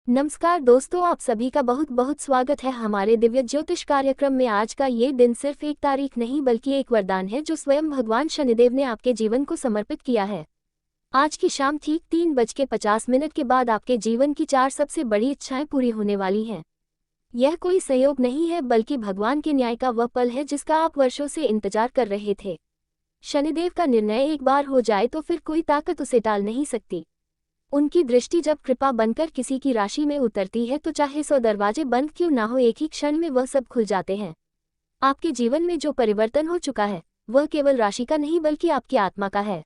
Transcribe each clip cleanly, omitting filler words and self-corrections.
नमस्कार दोस्तों, आप सभी का बहुत बहुत स्वागत है हमारे दिव्य ज्योतिष कार्यक्रम में। आज का ये दिन सिर्फ एक तारीख नहीं बल्कि एक वरदान है जो स्वयं भगवान शनिदेव ने आपके जीवन को समर्पित किया है। आज की शाम ठीक 3:50 के बाद आपके जीवन की 4 सबसे बड़ी इच्छाएं पूरी होने वाली हैं। यह कोई संयोग नहीं है बल्कि भगवान के न्याय का वह पल है जिसका आप वर्षों से इंतजार कर रहे थे। शनिदेव का निर्णय एक बार हो जाए तो फिर कोई ताकत उसे टाल नहीं सकती। उनकी दृष्टि जब कृपा बनकर किसी की राशि में उतरती है तो चाहे 100 दरवाजे बंद क्यों ना हो, एक ही क्षण में वह सब खुल जाते हैं। आपके जीवन में जो परिवर्तन हो चुका है वह केवल राशि का नहीं बल्कि आपकी आत्मा का है,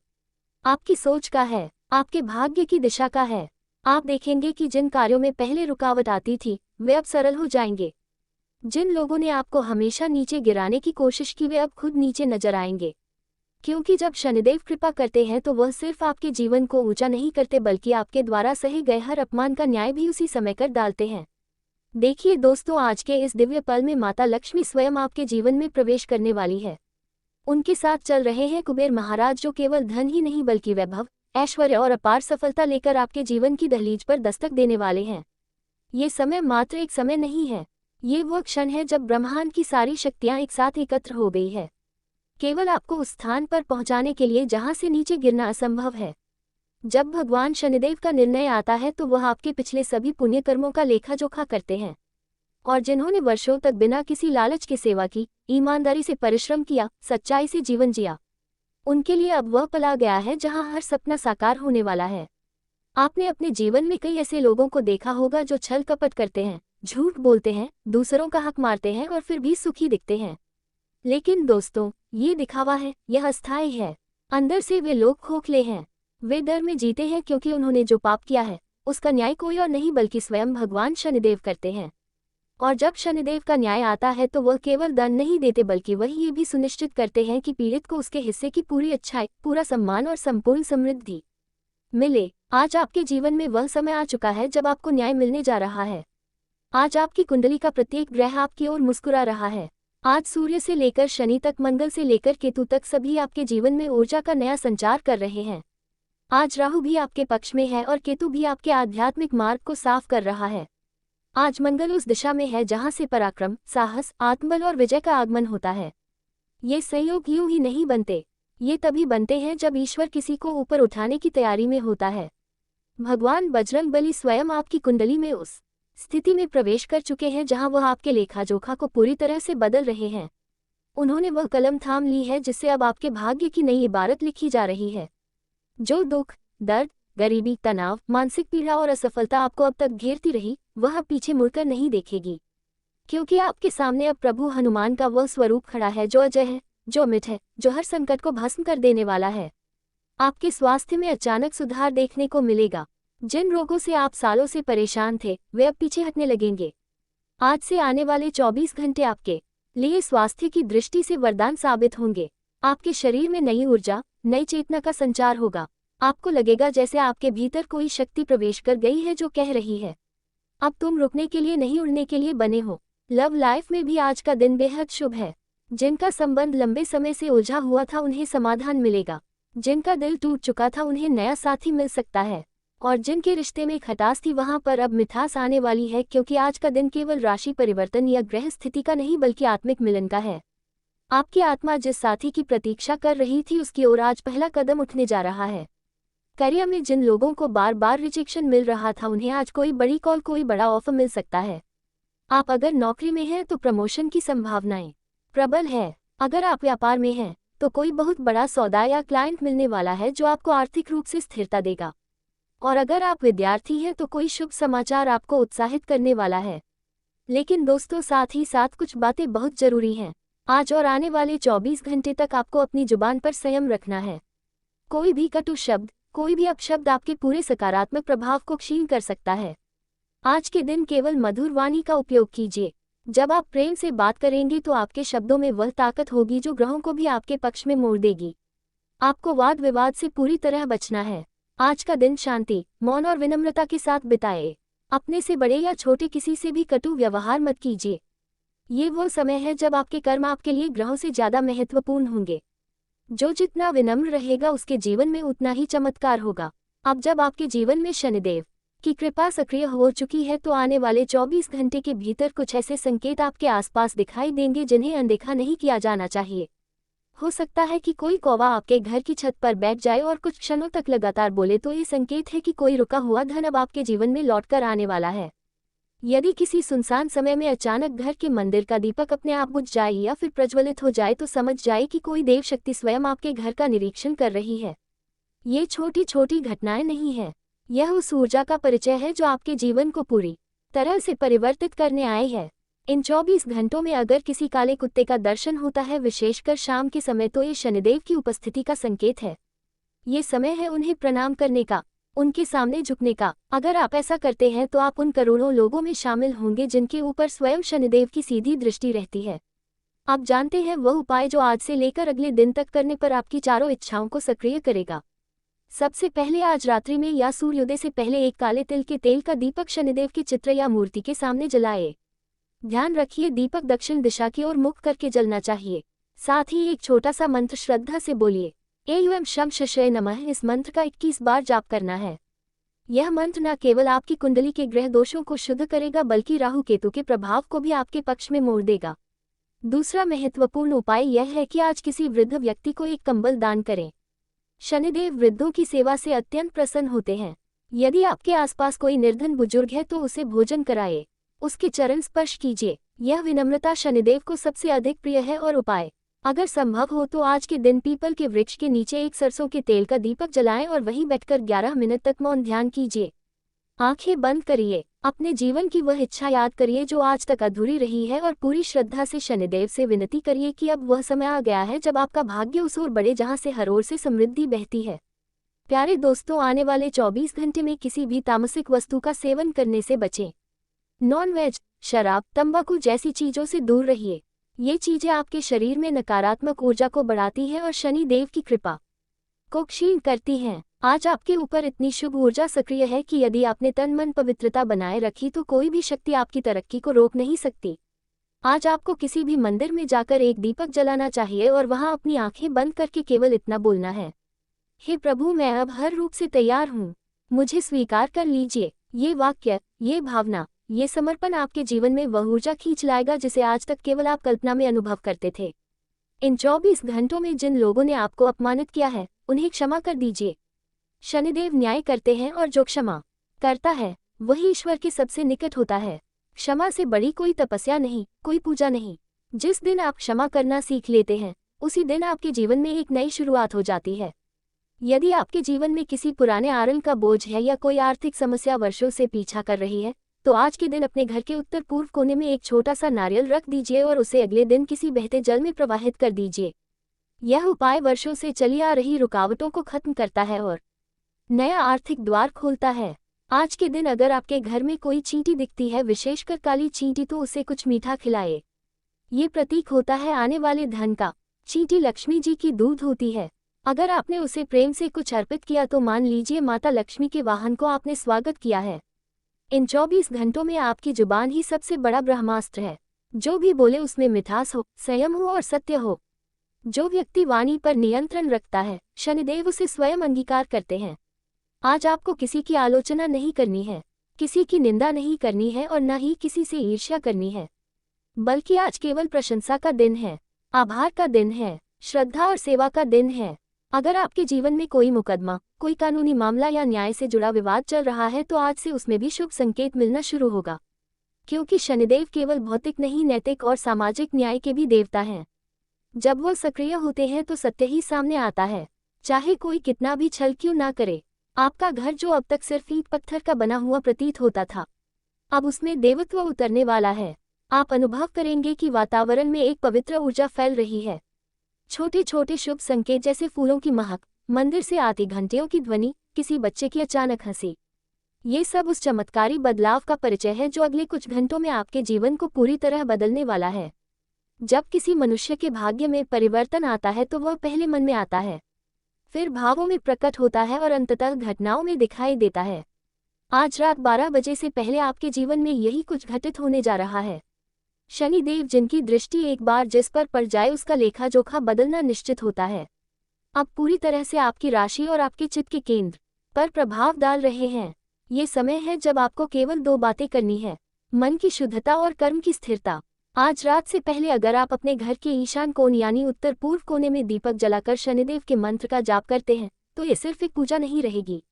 आपकी सोच का है, आपके भाग्य की दिशा का है। आप देखेंगे कि जिन कार्यों में पहले रुकावट आती थी वे अब सरल हो जाएंगे। जिन लोगों ने आपको हमेशा नीचे गिराने की कोशिश की वे अब खुद नीचे नजर आएंगे, क्योंकि जब शनिदेव कृपा करते हैं तो वह सिर्फ आपके जीवन को ऊंचा नहीं करते बल्कि आपके द्वारा सहे गए हर अपमान का न्याय भी उसी समय कर डालते हैं। देखिए दोस्तों, आज के इस दिव्य पल में माता लक्ष्मी स्वयं आपके जीवन में प्रवेश करने वाली है। उनके साथ चल रहे हैं कुबेर महाराज जो केवल धन ही नहीं बल्कि वैभव, ऐश्वर्य और अपार सफलता लेकर आपके जीवन की दहलीज पर दस्तक देने वाले हैं। ये समय मात्र एक समय नहीं है, ये वो क्षण है जब ब्रह्मांड की सारी शक्तियां एक साथ एकत्र हो गई है, केवल आपको उस स्थान पर पहुंचाने के लिए जहां से नीचे गिरना असंभव है। जब भगवान शनिदेव का निर्णय आता है तो वह आपके पिछले सभी पुण्य कर्मों का लेखा जोखा करते हैं, और जिन्होंने वर्षों तक बिना किसी लालच के सेवा की, ईमानदारी से परिश्रम किया, सच्चाई से जीवन जिया, उनके लिए अब वह पल आ गया है जहां हर सपना साकार होने वाला है। आपने अपने जीवन में कई ऐसे लोगों को देखा होगा जो छल कपट करते हैं, झूठ बोलते हैं, दूसरों का हक मारते हैं और फिर भी सुखी दिखते हैं। लेकिन दोस्तों, ये दिखावा है, यह अस्थायी है। अंदर से वे लोग खोखले हैं, वे डर में जीते हैं क्योंकि उन्होंने जो पाप किया है उसका न्याय कोई और नहीं बल्कि स्वयं भगवान शनिदेव करते हैं। और जब शनिदेव का न्याय आता है तो वह केवल दंड नहीं देते बल्कि वह ये भी सुनिश्चित करते हैं कि पीड़ित को उसके हिस्से की पूरी अच्छाई, पूरा सम्मान और संपूर्ण समृद्धि मिले। आज आपके जीवन में वह समय आ चुका है जब आपको न्याय मिलने जा रहा है। आज आपकी कुंडली का प्रत्येक ग्रह आपकी ओर मुस्कुरा रहा है। आज सूर्य से लेकर शनि तक, मंगल से लेकर केतु तक सभी आपके जीवन में ऊर्जा का नया संचार कर रहे हैं। आज राहु भी आपके पक्ष में है और केतु भी आपके आध्यात्मिक मार्ग को साफ कर रहा है। आज मंगल उस दिशा में है जहां से पराक्रम, साहस, आत्मबल और विजय का आगमन होता है। ये संयोग यूं ही नहीं बनते, ये तभी बनते हैं जब ईश्वर किसी को ऊपर उठाने की तैयारी में होता है। भगवान बजरंगबली स्वयं आपकी कुंडली में उस स्थिति में प्रवेश कर चुके हैं जहां वह आपके लेखा जोखा को पूरी तरह से बदल रहे हैं। उन्होंने वह कलम थाम ली है जिससे अब आपके भाग्य की नई इबारत लिखी जा रही है। जो दुख, दर्द, गरीबी, तनाव, मानसिक पीड़ा और असफलता आपको अब तक घेरती रही वह अब पीछे मुड़कर नहीं देखेगी, क्योंकि आपके सामने अब प्रभु हनुमान का वह स्वरूप खड़ा है जो अजय है, जो अमिट है, जो हर संकट को भस्म कर देने वाला है। आपके स्वास्थ्य में अचानक सुधार देखने को मिलेगा। जिन रोगों से आप सालों से परेशान थे वे अब पीछे हटने लगेंगे। आज से आने वाले 24 घंटे आपके लिए स्वास्थ्य की दृष्टि से वरदान साबित होंगे। आपके शरीर में नई ऊर्जा, नई चेतना का संचार होगा। आपको लगेगा जैसे आपके भीतर कोई शक्ति प्रवेश कर गई है जो कह रही है, अब तुम रुकने के लिए नहीं, उड़ने के लिए बने हो। लव लाइफ में भी आज का दिन बेहद शुभ है। जिनका संबंध लंबे समय से उलझा हुआ था उन्हें समाधान मिलेगा। जिनका दिल टूट चुका था उन्हें नया साथी मिल सकता है, और जिनके रिश्ते में खटास थी वहां पर अब मिठास आने वाली है, क्योंकि आज का दिन केवल राशि परिवर्तन या ग्रह स्थिति का नहीं बल्कि आत्मिक मिलन का है। आपकी आत्मा जिस साथी की प्रतीक्षा कर रही थी उसकी ओर आज पहला कदम उठने जा रहा है। करियर में जिन लोगों को बार बार रिजेक्शन मिल रहा था उन्हें आज कोई बड़ी कॉल, कोई बड़ा ऑफर मिल सकता है। आप अगर नौकरी में हैं तो प्रमोशन की संभावनाएं प्रबल है। अगर आप व्यापार में हैं तो कोई बहुत बड़ा सौदा या क्लाइंट मिलने वाला है जो आपको आर्थिक रूप से स्थिरता देगा। और अगर आप विद्यार्थी हैं तो कोई शुभ समाचार आपको उत्साहित करने वाला है। लेकिन दोस्तों, साथ ही साथ कुछ बातें बहुत जरूरी हैं। आज और आने वाले 24 घंटे तक आपको अपनी जुबान पर संयम रखना है। कोई भी कटु शब्द, कोई भी अपशब्द आपके पूरे सकारात्मक प्रभाव को क्षीण कर सकता है। आज के दिन केवल मधुर वाणी का उपयोग कीजिए। जब आप प्रेम से बात करेंगे तो आपके शब्दों में वह ताकत होगी जो ग्रहों को भी आपके पक्ष में मोड़ देगी। आपको वाद विवाद से पूरी तरह बचना है। आज का दिन शांति, मौन और विनम्रता के साथ बिताएं। अपने से बड़े या छोटे किसी से भी कटु व्यवहार मत कीजिए। ये वो समय है जब आपके कर्म आपके लिए ग्रहों से ज्यादा महत्वपूर्ण होंगे। जो जितना विनम्र रहेगा उसके जीवन में उतना ही चमत्कार होगा। अब जब आपके जीवन में शनिदेव की कृपा सक्रिय हो चुकी है, तो आने वाले 24 घंटे के भीतर कुछ ऐसे संकेत आपके आसपास दिखाई देंगे जिन्हें अनदेखा नहीं किया जाना चाहिए। हो सकता है कि कोई कौवा आपके घर की छत पर बैठ जाए और कुछ क्षणों तक लगातार बोले, तो ये संकेत है कि कोई रुका हुआ धन अब आपके जीवन में लौटकर आने वाला है। यदि किसी सुनसान समय में अचानक घर के मंदिर का दीपक अपने आप बुझ जाए या फिर प्रज्वलित हो जाए, तो समझ जाए कि कोई देव शक्ति स्वयं आपके घर का निरीक्षण कर रही है। ये छोटी छोटी घटनाएं नहीं है, यह उस ऊर्जा का परिचय है जो आपके जीवन को पूरी तरह से परिवर्तित करने आई है। इन 24 घंटों में अगर किसी काले कुत्ते का दर्शन होता है, विशेषकर शाम के समय, तो ये शनिदेव की उपस्थिति का संकेत है। ये समय है उन्हें प्रणाम करने का, उनके सामने झुकने का। अगर आप ऐसा करते हैं तो आप उन करोड़ों लोगों में शामिल होंगे जिनके ऊपर स्वयं शनिदेव की सीधी दृष्टि रहती है। आप जानते हैं वह उपाय जो आज से लेकर अगले दिन तक करने पर आपकी चारों इच्छाओं को सक्रिय करेगा। सबसे पहले आज रात्रि में या सूर्योदय से पहले एक काले तिल के तेल का दीपक शनिदेव के चित्र या मूर्ति के सामने जलाए। ध्यान रखिए, दीपक दक्षिण दिशा की ओर मुख करके जलना चाहिए। साथ ही एक छोटा सा मंत्र श्रद्धा से बोलिए, एं शम शशय नमः। इस मंत्र का 21 बार जाप करना है। यह मंत्र न केवल आपकी कुंडली के ग्रह दोषों को शुद्ध करेगा, बल्कि राहु केतु के प्रभाव को भी आपके पक्ष में मोड़ देगा। दूसरा महत्वपूर्ण उपाय यह है कि आज किसी वृद्ध व्यक्ति को एक कंबल दान करें। शनिदेव वृद्धों की सेवा से अत्यंत प्रसन्न होते हैं। यदि आपके आसपास कोई निर्धन बुजुर्ग है तो उसे भोजन कराए, उसके चरण स्पर्श कीजिए। यह विनम्रता शनिदेव को सबसे अधिक प्रिय है। और उपाय, अगर संभव हो तो आज के दिन पीपल के वृक्ष के नीचे एक सरसों के तेल का दीपक जलाएं और वहीं बैठकर 11 मिनट तक मौन ध्यान कीजिए। आंखें बंद करिए, अपने जीवन की वह इच्छा याद करिए जो आज तक अधूरी रही है और पूरी श्रद्धा से शनिदेव से विनती करिए कि अब वह समय आ गया है जब आपका भाग्य उस ओर बढ़े जहां से हर ओर से समृद्धि बहती है। प्यारे दोस्तों, आने वाले 24 घंटे में किसी भी तामसिक वस्तु का सेवन करने से बचें। नॉन-वेज, शराब, तंबाकू जैसी चीजों से दूर रहिए। ये चीजें आपके शरीर में नकारात्मक ऊर्जा को बढ़ाती हैं और शनि देव की कृपा को क्षीण करती हैं। आज आपके ऊपर इतनी शुभ ऊर्जा सक्रिय है कि यदि आपने तन मन पवित्रता बनाए रखी तो कोई भी शक्ति आपकी तरक्की को रोक नहीं सकती। आज आपको किसी भी मंदिर में जाकर एक दीपक जलाना चाहिए और वहां अपनी आंखें बंद करके केवल इतना बोलना है, हे प्रभु, मैं अब हर रूप से तैयार हूँ, मुझे स्वीकार कर लीजिए। ये वाक्य, ये भावना, ये समर्पण आपके जीवन में वह ऊर्जा खींच लाएगा जिसे आज तक केवल आप कल्पना में अनुभव करते थे। इन 24 घंटों में जिन लोगों ने आपको अपमानित किया है उन्हें क्षमा कर दीजिए। शनिदेव न्याय करते हैं और जो क्षमा करता है वही ईश्वर के सबसे निकट होता है। क्षमा से बड़ी कोई तपस्या नहीं, कोई पूजा नहीं। जिस दिन आप क्षमा करना सीख लेते हैं उसी दिन आपके जीवन में एक नई शुरुआत हो जाती है। यदि आपके जीवन में किसी पुराने आरल का बोझ है या कोई आर्थिक समस्या वर्षों से पीछा कर रही है, तो आज के दिन अपने घर के उत्तर पूर्व कोने में एक छोटा सा नारियल रख दीजिए और उसे अगले दिन किसी बहते जल में प्रवाहित कर दीजिए। यह उपाय वर्षों से चली आ रही रुकावटों को खत्म करता है और नया आर्थिक द्वार खोलता है। आज के दिन अगर आपके घर में कोई चींटी दिखती है, विशेषकर काली चींटी, तो उसे कुछ मीठा खिलाए। ये प्रतीक होता है आने वाले धन का। चींटी लक्ष्मी जी की दूध होती है। अगर आपने उसे प्रेम से कुछ अर्पित किया तो मान लीजिए माता लक्ष्मी के वाहन को आपने स्वागत किया है। इन 24 घंटों में आपकी जुबान ही सबसे बड़ा ब्रह्मास्त्र है। जो भी बोले उसमें मिठास हो, संयम हो और सत्य हो। जो व्यक्ति वाणी पर नियंत्रण रखता है, शनिदेव उसे स्वयं अंगीकार करते हैं। आज आपको किसी की आलोचना नहीं करनी है, किसी की निंदा नहीं करनी है और न ही किसी से ईर्ष्या करनी है, बल्कि आज केवल प्रशंसा का दिन है, आभार का दिन है, श्रद्धा और सेवा का दिन है। अगर आपके जीवन में कोई मुकदमा, कोई कानूनी मामला या न्याय से जुड़ा विवाद चल रहा है तो आज से उसमें भी शुभ संकेत मिलना शुरू होगा, क्योंकि शनिदेव केवल भौतिक नहीं, नैतिक और सामाजिक न्याय के भी देवता हैं। जब वह सक्रिय होते हैं तो सत्य ही सामने आता है, चाहे कोई कितना भी छल क्यों ना करे। आपका घर जो अब तक सिर्फ ईंट पत्थर का बना हुआ प्रतीत होता था, अब उसमें देवत्व उतरने वाला है। आप अनुभव करेंगे कि वातावरण में एक पवित्र ऊर्जा फैल रही है। छोटे छोटे शुभ संकेत जैसे फूलों की महक, मंदिर से आती घंटियों की ध्वनि, किसी बच्चे की अचानक हंसी, ये सब उस चमत्कारी बदलाव का परिचय है जो अगले कुछ घंटों में आपके जीवन को पूरी तरह बदलने वाला है। जब किसी मनुष्य के भाग्य में परिवर्तन आता है तो वह पहले मन में आता है, फिर भावों में प्रकट होता है और अंततः घटनाओं में दिखाई देता है। आज रात 12 बजे से पहले आपके जीवन में यही कुछ घटित होने जा रहा है। शनिदेव जिनकी दृष्टि एक बार जिस पर पड़ जाए उसका लेखा जोखा बदलना निश्चित होता है। अब पूरी तरह से आपकी राशि और आपके चित्त के केंद्र पर प्रभाव डाल रहे हैं। ये समय है जब आपको केवल दो बातें करनी है, मन की शुद्धता और कर्म की स्थिरता। आज रात से पहले अगर आप अपने घर के ईशान कोण यानी उत्तर पूर्व कोने में दीपक जलाकर शनिदेव के मंत्र का जाप करते हैं तो ये सिर्फ एक पूजा नहीं रहेगी,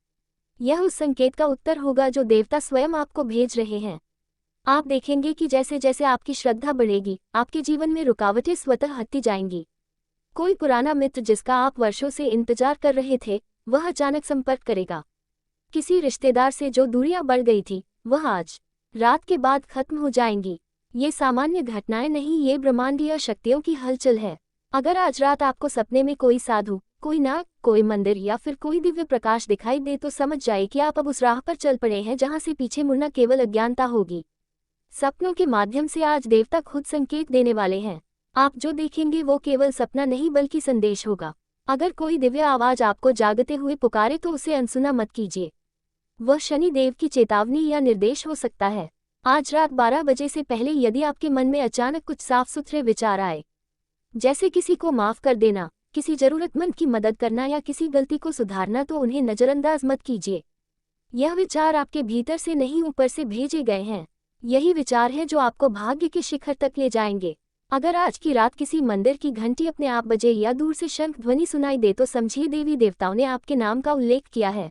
यह उस संकेत का उत्तर होगा जो देवता स्वयं आपको भेज रहे हैं। आप देखेंगे कि जैसे जैसे आपकी श्रद्धा बढ़ेगी, आपके जीवन में रुकावटें स्वतः हटती जाएंगी। कोई पुराना मित्र जिसका आप वर्षों से इंतजार कर रहे थे, वह अचानक संपर्क करेगा। किसी रिश्तेदार से जो दूरियां बढ़ गई थी, वह आज रात के बाद खत्म हो जाएंगी। ये सामान्य घटनाएं नहीं, ये ब्रह्मांडीय शक्तियों की हलचल है। अगर आज रात आपको सपने में कोई साधु, कोई नाग, कोई मंदिर या फिर कोई दिव्य प्रकाश दिखाई दे तो समझ जाए कि आप अब उस राह पर चल पड़े हैं जहां से पीछे मुड़ना केवल अज्ञानता होगी। सपनों के माध्यम से आज देवता खुद संकेत देने वाले हैं। आप जो देखेंगे वो केवल सपना नहीं बल्कि संदेश होगा। अगर कोई दिव्य आवाज आपको जागते हुए पुकारे तो उसे अनसुना मत कीजिए। वह शनि देव की चेतावनी या निर्देश हो सकता है। आज रात 12 बजे से पहले यदि आपके मन में अचानक कुछ साफ सुथरे विचार आए, जैसे किसी को माफ कर देना, किसी जरूरतमंद की मदद करना या किसी गलती को सुधारना, तो उन्हें नजरअंदाज मत कीजिए। यह विचार आपके भीतर से नहीं ऊपर से भेजे गए हैं। यही विचार है जो आपको भाग्य के शिखर तक ले जाएंगे। अगर आज की रात किसी मंदिर की घंटी अपने आप बजे या दूर से शंख ध्वनि सुनाई दे तो समझिए देवी देवताओं ने आपके नाम का उल्लेख किया है,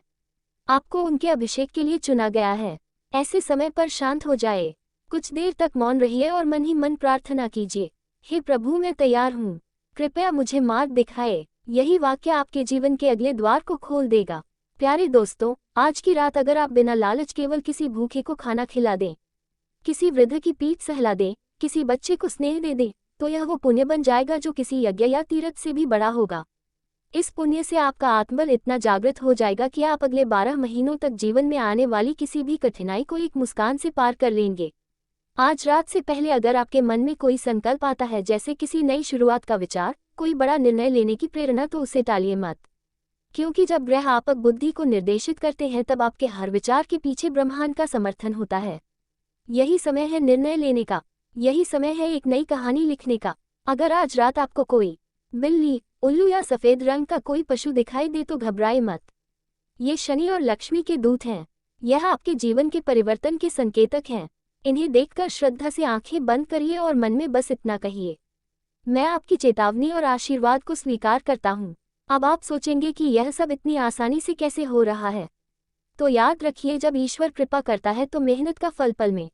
आपको उनके अभिषेक के लिए चुना गया है। ऐसे समय पर शांत हो जाए, कुछ देर तक मौन रहिए और मन ही मन प्रार्थना कीजिए, हे प्रभु मैं तैयार हूँ, कृपया मुझे मार्ग दिखाए। यही वाक्य आपके जीवन के अगले द्वार को खोल देगा। प्यारे दोस्तों, आज की रात अगर आप बिना लालच केवल किसी भूखे को खाना खिला दें, किसी वृद्ध की पीठ सहला दें, किसी बच्चे को स्नेह दे दें, तो यह वो पुण्य बन जाएगा जो किसी यज्ञ या तीर्थ से भी बड़ा होगा। इस पुण्य से आपका आत्मबल इतना जागृत हो जाएगा कि आप अगले 12 महीनों तक जीवन में आने वाली किसी भी कठिनाई को एक मुस्कान से पार कर लेंगे। आज रात से पहले अगर आपके मन में कोई संकल्प आता है, जैसे किसी नई शुरुआत का विचार, कोई बड़ा निर्णय लेने की प्रेरणा, तो उसे टालिए मत, क्योंकि जब ग्रह आपक बुद्धि को निर्देशित करते हैं तब आपके हर विचार के पीछे ब्रह्मांड का समर्थन होता है। यही समय है निर्णय लेने का, यही समय है एक नई कहानी लिखने का। अगर आज रात आपको कोई बिल्ली, उल्लू या सफेद रंग का कोई पशु दिखाई दे तो घबराए मत। ये शनि और लक्ष्मी के दूत हैं। यह आपके जीवन के परिवर्तन के संकेतक हैं। इन्हें देखकर श्रद्धा से आंखें बंद करिए और मन में बस इतना कहिए, मैं आपकी चेतावनी और आशीर्वाद को स्वीकार करता हूँ। अब आप सोचेंगे कि यह सब इतनी आसानी से कैसे हो रहा है, तो याद रखिए, जब ईश्वर कृपा करता है तो मेहनत का फल पल में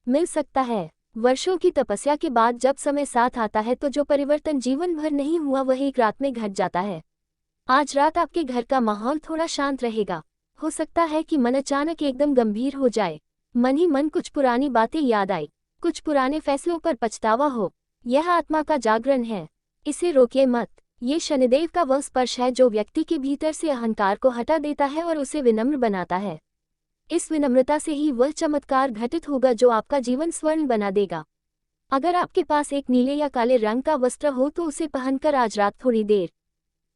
मिल सकता है। वर्षों की तपस्या के बाद जब समय साथ आता है तो जो परिवर्तन जीवन भर नहीं हुआ वह एक रात में घट जाता है। आज रात आपके घर का माहौल थोड़ा शांत रहेगा। हो सकता है कि मन अचानक एकदम गंभीर हो जाए, मन ही मन कुछ पुरानी बातें याद आई, कुछ पुराने फैसलों पर पछतावा हो। यह आत्मा का जागरण है, इसे रोकिए मत। ये शनिदेव का वह स्पर्श है जो व्यक्ति के भीतर से अहंकार को हटा देता है और उसे विनम्र बनाता है। इस विनम्रता से ही वह चमत्कार घटित होगा जो आपका जीवन स्वर्ण बना देगा। अगर आपके पास एक नीले या काले रंग का वस्त्र हो तो उसे पहनकर आज रात थोड़ी देर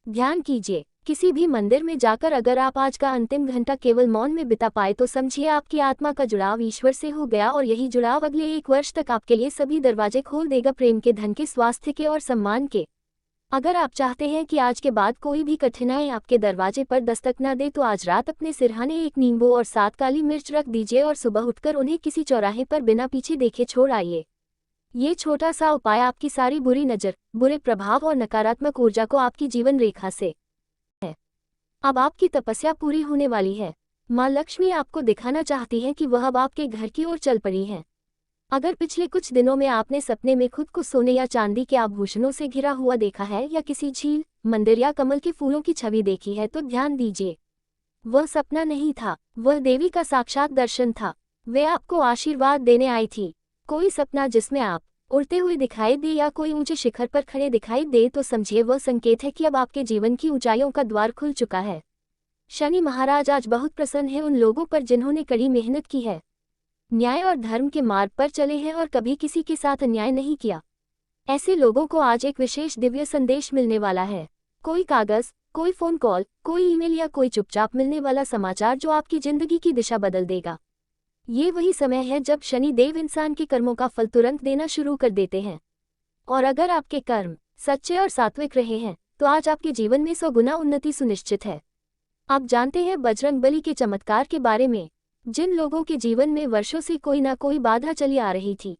ध्यान कीजिए। किसी भी मंदिर में जाकर अगर आप आज का अंतिम घंटा केवल मौन में बिता पाए तो समझिए आपकी आत्मा का जुड़ाव ईश्वर से हो गया, और यही जुड़ाव अगले 1 वर्ष तक आपके लिए सभी दरवाजे खोल देगा, प्रेम के, धन के, स्वास्थ्य के और सम्मान के। अगर आप चाहते हैं कि आज के बाद कोई भी कठिनाई आपके दरवाजे पर दस्तक न दे तो आज रात अपने सिरहाने 1 नींबू और 7 काली मिर्च रख दीजिए और सुबह उठकर उन्हें किसी चौराहे पर बिना पीछे देखे छोड़ आइए। ये छोटा सा उपाय आपकी सारी बुरी नज़र, बुरे प्रभाव और नकारात्मक ऊर्जा को आपकी जीवन रेखा से है। अब आपकी तपस्या पूरी होने वाली है। माँ लक्ष्मी आपको दिखाना चाहती है कि वह अब आपके घर की ओर चल पड़ी हैं। अगर पिछले कुछ दिनों में आपने सपने में खुद को सोने या चांदी के आभूषणों से घिरा हुआ देखा है या किसी झील, मंदिर या कमल के फूलों की छवि देखी है तो ध्यान दीजिए, वह सपना नहीं था, वह देवी का साक्षात दर्शन था। वे आपको आशीर्वाद देने आई थी। कोई सपना जिसमें आप उड़ते हुए दिखाई दे या कोई ऊंचे शिखर पर खड़े दिखाई दे तो समझिए वह संकेत है कि अब आपके जीवन की ऊंचाइयों का द्वार खुल चुका है। शनि महाराज आज बहुत प्रसन्न है उन लोगों पर जिन्होंने कड़ी मेहनत की है, न्याय और धर्म के मार्ग पर चले हैं और कभी किसी के साथ अन्याय नहीं किया। ऐसे लोगों को आज एक विशेष दिव्य संदेश मिलने वाला है। कोई कागज, कोई फोन कॉल, कोई ईमेल या कोई चुपचाप मिलने वाला समाचार जो आपकी जिंदगी की दिशा बदल देगा। ये वही समय है जब शनि देव इंसान के कर्मों का फल तुरंत देना शुरू कर देते हैं। और अगर आपके कर्म सच्चे और सात्विक रहे हैं तो आज आपके जीवन में 100 गुना उन्नति सुनिश्चित है। आप जानते हैं बजरंगबली के चमत्कार के बारे में। जिन लोगों के जीवन में वर्षों से कोई ना कोई बाधा चली आ रही थी,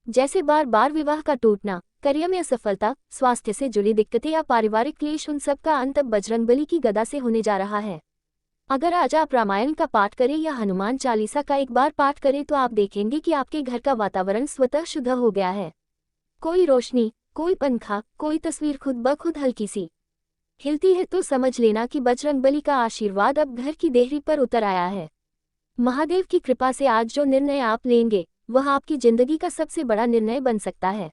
जैसे बार बार विवाह का टूटना, करियर में असफलता, स्वास्थ्य से जुड़ी दिक्कतें या पारिवारिक क्लेश, उन सब का अंत अब बजरंगबली की गदा से होने जा रहा है। अगर आज आप रामायण का पाठ करें या हनुमान चालीसा का एक बार पाठ करें तो आप देखेंगे कि आपके घर का वातावरण स्वतः शुद्ध हो गया है। कोई रोशनी, कोई पंखा, कोई तस्वीर खुद ब खुद हल्की सी हिलती है तो समझ लेना कि बजरंगबली का आशीर्वाद अब घर की देहरी पर उतर आया है। महादेव की कृपा से आज जो निर्णय आप लेंगे वह आपकी जिंदगी का सबसे बड़ा निर्णय बन सकता है।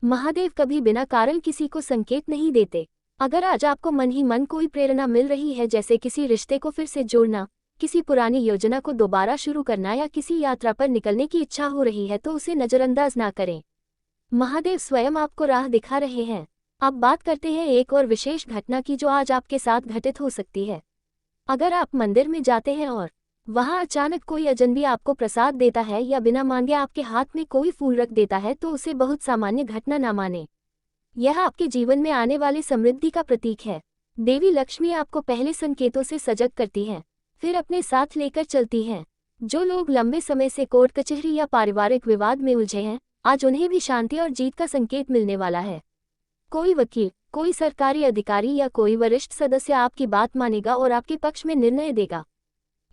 महादेव कभी बिना कारण किसी को संकेत नहीं देते। अगर आज आपको मन ही मन कोई प्रेरणा मिल रही है, जैसे किसी रिश्ते को फिर से जोड़ना, किसी पुरानी योजना को दोबारा शुरू करना या किसी यात्रा पर निकलने की इच्छा हो रही है, तो उसे नजरअंदाज ना करें। महादेव स्वयं आपको राह दिखा रहे हैं। अब बात करते हैं एक और विशेष घटना की जो आज आपके साथ घटित हो सकती है। अगर आप मंदिर में जाते हैं और वहां अचानक कोई अजनबी आपको प्रसाद देता है या बिना मांगे आपके हाथ में कोई फूल रख देता है, तो उसे बहुत सामान्य घटना ना माने। यह आपके जीवन में आने वाली समृद्धि का प्रतीक है। देवी लक्ष्मी आपको पहले संकेतों से सजग करती हैं, फिर अपने साथ लेकर चलती हैं। जो लोग लंबे समय से कोर्ट कचहरी या पारिवारिक विवाद में उलझे हैं, आज उन्हें भी शांति और जीत का संकेत मिलने वाला है। कोई वकील, कोई सरकारी अधिकारी या कोई वरिष्ठ सदस्य आपकी बात मानेगा और आपके पक्ष में निर्णय देगा।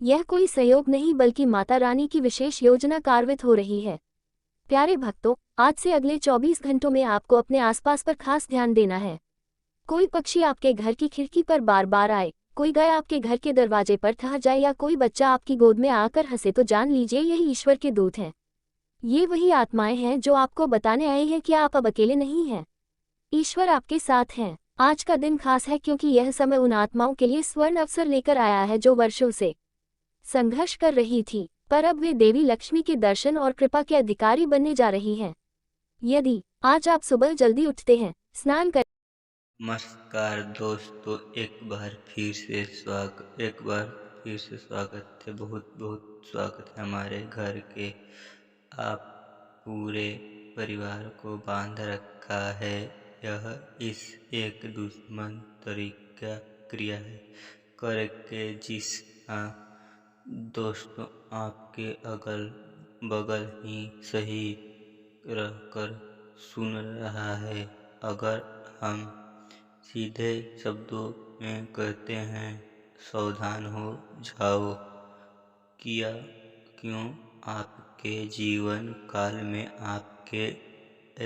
यह कोई सहयोग नहीं बल्कि माता रानी की विशेष योजना कार्यान्वित हो रही है। प्यारे भक्तों, आज से अगले 24 घंटों में आपको अपने आसपास पर खास ध्यान देना है। कोई पक्षी आपके घर की खिड़की पर बार बार आए, कोई गाय आपके घर के दरवाजे पर ठहर जाए या कोई बच्चा आपकी गोद में आकर हंसे, तो जान लीजिए यही ईश्वर के दूत हैं। ये वही आत्माएं हैं जो आपको बताने आए हैं कि आप अब अकेले नहीं हैं। ईश्वर आपके साथ हैं। आज का दिन खास है क्योंकि यह समय उन आत्माओं के लिए स्वर्ण अवसर लेकर आया है जो वर्षों से संघर्ष कर रही थी, पर अब वे देवी लक्ष्मी के दर्शन और कृपा के अधिकारी बनने जा रही हैं। यदि आज आप सुबह जल्दी उठते हैं, स्नान कर नमस्कार दोस्तों, एक बार फिर से स्वागत है। बहुत बहुत स्वागत है हमारे घर के। आप पूरे परिवार को बांध रखा है। यह इस एक दुश्मन तरीका क्रिया है करके जिस हाँ दोस्तों, आपके अगल बगल ही सही रहकर सुन रहा है। अगर हम सीधे शब्दों में कहते हैं, सावधान हो जाओ। किया क्यों? आपके जीवन काल में आपके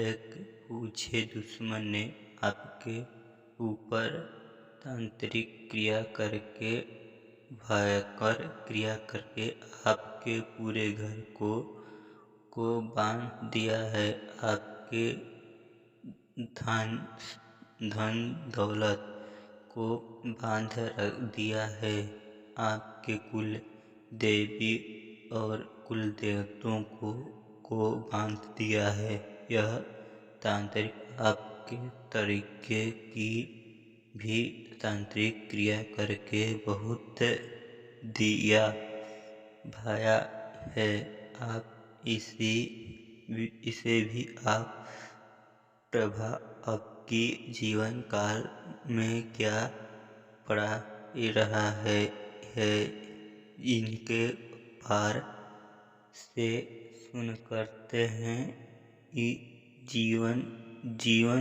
एक पूछे दुश्मन ने आपके ऊपर तांत्रिक क्रिया करके, भयंकर क्रिया करके आपके पूरे घर को बांध दिया है। आपके धन धन दौलत को बांध रख दिया है। आपके कुल देवी और कुल देवताओं को बांध दिया है। यह तांत्रिक आपके तरीके की भी तांत्रिक क्रिया करके बहुत दिया भाया है। आप इसे भी आप प्रभाव आपकी जीवन काल में क्या पड़ा रहा है इनके पार से सुन करते हैं। जीवन जीवन